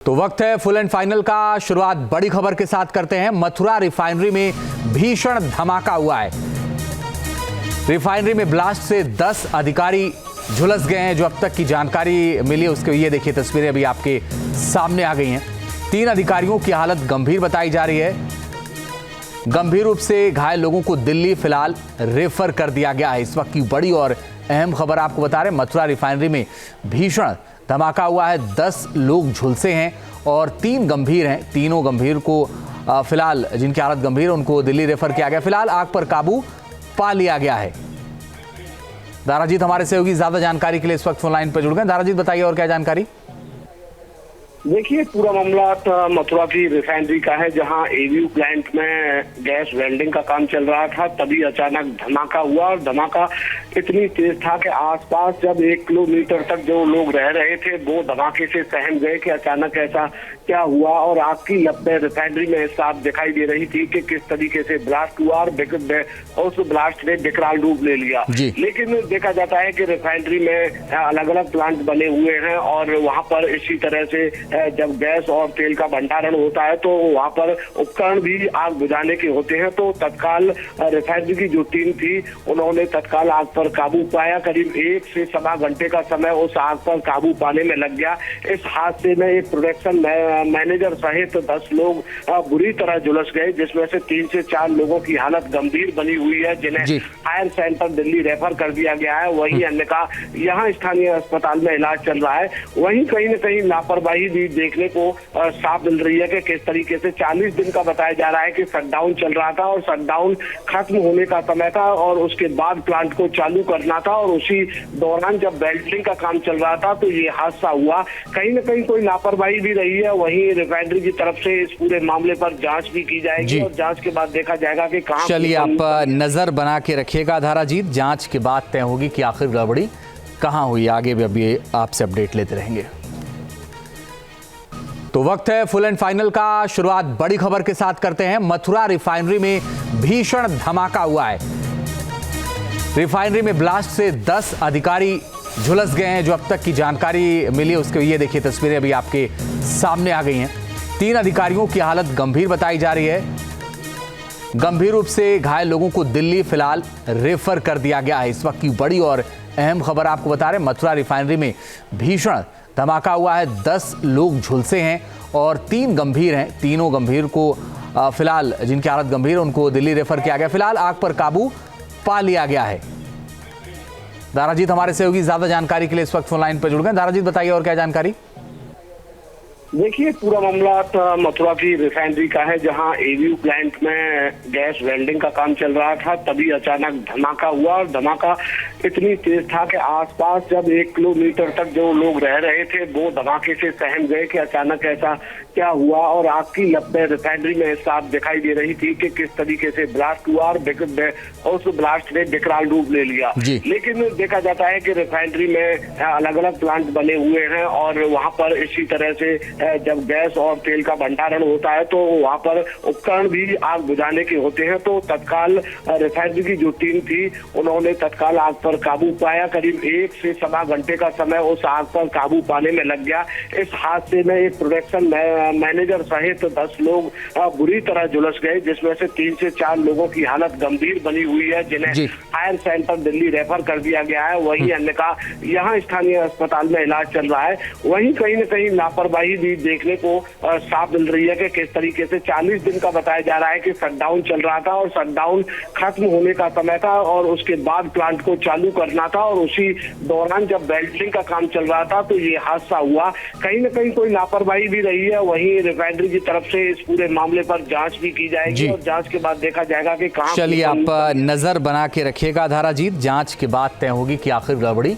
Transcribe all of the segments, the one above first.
तो वक्त है फुल एंड फाइनल का। शुरुआत बड़ी खबर के साथ करते हैं। मथुरा रिफाइनरी में भीषण धमाका हुआ है। रिफाइनरी में ब्लास्ट से 10 अधिकारी झुलस गए हैं। जो अब तक की जानकारी मिली उसके ये देखिए तस्वीरें अभी आपके सामने आ गई हैं। 3 अधिकारियों की हालत गंभीर बताई जा रही है। गंभीर रूप से घायल लोगों को दिल्ली फिलहाल रेफर कर दिया गया है। इस वक्त की बड़ी और अहम खबर आपको बता रहे हैं। मथुरा रिफाइनरी में भीषण धमाका हुआ है। 10 लोग झुलसे हैं और 3 गंभीर हैं। तीनों गंभीर को फिलहाल जिनकी हालत गंभीर है उनको दिल्ली रेफर किया गया। फिलहाल आग पर काबू पा लिया गया है। दाराजीत हमारे सहयोगी ज्यादा जानकारी के लिए इस वक्त फोन लाइन पर जुड़ गए। दाराजीत बताइए और क्या जानकारी। देखिए, पूरा मामला मथुरा की रिफाइनरी का है, जहां एवीयू प्लांट में गैस वेल्डिंग का काम चल रहा था। तभी अचानक धमाका हुआ और धमाका इतनी तेज था कि आसपास जब 1 किलोमीटर तक जो लोग रह रहे थे वो धमाके से सहम गए कि अचानक ऐसा क्या हुआ। और आग की लपटें रिफाइनरी में साफ दिखाई दे रही थी कि किस तरीके से ब्लास्ट हुआ और उस ब्लास्ट ने विकराल रूप ले लिया। लेकिन देखा जाता है कि रिफाइनरी में अलग अलग प्लांट बने हुए हैं और वहां पर इसी तरह से जब गैस और तेल का भंडारण होता है तो वहां पर उपकरण भी आग बुझाने के होते हैं। तो तत्काल रिफाइनरी की जो टीम थी उन्होंने तत्काल आग पर काबू पाया। करीब 1 से सवा घंटे का समय उस आग पर काबू पाने में लग गया। इस हादसे में एक प्रोडक्शन मैनेजर सहित 10 लोग बुरी तरह झुलस गए, जिसमें से 3 से 4 लोगों की हालत गंभीर बनी हुई है, जिन्हें फायर सेंटर दिल्ली रेफर कर दिया गया है। वहीं अन्य का यहाँ स्थानीय अस्पताल में इलाज चल रहा है। वहीं कहीं न कहीं लापरवाही भी देखने को साफ मिल रही है कि किस तरीके से 40 दिन का बताया जा रहा है कि शटडाउन चल रहा था और शटडाउन खत्म होने का समय था और उसके बाद प्लांट को चालू करना था। और उसी दौरान जब वेल्डिंग का काम चल रहा था तो ये हादसा हुआ। कहीं न कहीं कोई लापरवाही भी रही है। वहीं रिफाइनरी की तरफ से इस पूरे मामले पर जांच भी की जाएगी और जांच के बाद देखा जाएगा कि कहां। चलिए, आप नजर बना के रखिएगा दाराजीत। जांच के बाद तय होगी कि आखिर गड़बड़ी कहां हुई। आगे भी अभी आपसे अपडेट लेते रहेंगे। तो वक्त है फुल एंड फाइनल का। शुरुआत बड़ी खबर के साथ करते हैं। मथुरा रिफाइनरी में भीषण धमाका हुआ है। रिफाइनरी में ब्लास्ट से 10 अधिकारी झुलस गए हैं। जो अब तक की जानकारी मिली उसके ये देखिए तस्वीरें अभी आपके सामने आ गई हैं। 3 अधिकारियों की हालत गंभीर बताई जा रही है। गंभीर रूप से घायल लोगों को दिल्ली फिलहाल रेफर कर दिया गया है। इस वक्त की बड़ी और अहम खबर आपको बता रहे हैं। मथुरा रिफाइनरी में भीषण धमाका हुआ है। 10 लोग झुलसे हैं और 3 गंभीर हैं। तीनों गंभीर को फिलहाल जिनकी हालत गंभीर है उनको दिल्ली रेफर किया गया। फिलहाल आग पर काबू पा लिया गया है। दाराजीत हमारे सहयोगी ज्यादा जानकारी के लिए इस वक्त फोन लाइन पर जुड़ गए। दाराजीत बताइए और क्या जानकारी। देखिए, पूरा मामला मथुरा की रिफाइनरी का है, जहां एवीयू प्लांट में गैस वेल्डिंग का काम चल रहा था। तभी अचानक धमाका हुआ और धमाका इतनी तेज था कि आसपास जब 1 किलोमीटर तक जो लोग रह रहे थे वो धमाके से सहम गए कि अचानक ऐसा क्या हुआ। और आग की लपटें रिफाइनरी में साफ दिखाई दे रही थी कि किस तरीके से ब्लास्ट हुआ और उस ब्लास्ट ने विकराल रूप ले लिया। लेकिन देखा जाता है कि रिफाइनरी में अलग अलग प्लांट बने हुए हैं और वहां पर इसी तरह से जब गैस और तेल का भंडारण होता है तो वहां पर उपकरण भी आग बुझाने के होते हैं। तो तत्काल रिफाइनरी की जो टीम थी उन्होंने तत्काल आग पर काबू पाया। करीब 1 से सवा घंटे का समय उस आग पर काबू पाने में लग गया। इस हादसे में एक प्रोडक्शन मैनेजर सहित 10 लोग बुरी तरह झुलस गए, जिसमें से 3 से 4 लोगों की हालत गंभीर बनी हुई है, जिन्हें फायर सेंटर दिल्ली रेफर कर दिया गया है। वहीं अन्य का यहाँ स्थानीय अस्पताल में इलाज चल रहा है। वहीं कहीं न कहीं लापरवाही भी देखने को साफ मिल रही है कि किस तरीके से 40 दिन का बताया जा रहा है कि शटडाउन चल रहा था और शटडाउन खत्म होने का समय था और उसके बाद प्लांट को चालू करना था। और उसी दौरान जब वेल्डिंग का काम चल रहा था तो ये हादसा हुआ। कहीं न कहीं कोई लापरवाही भी रही है। वहीं रिफाइनरी की तरफ से इस पूरे मामले पर जांच भी की जाएगी और जांच के बाद देखा जाएगा कि कहां। चलिए, आप नजर बना के रखिएगा दाराजीत। जांच के बाद तय होगी कि आखिर गड़बड़ी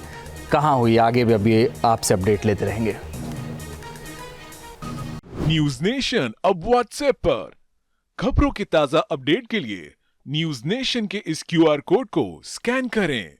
कहां हुई। आगे भी अभी आपसे अपडेट लेते रहेंगे। न्यूज नेशन अब व्हाट्सएप पर खबरों की ताजा अपडेट के लिए न्यूज नेशन के इस QR कोड को स्कैन करें।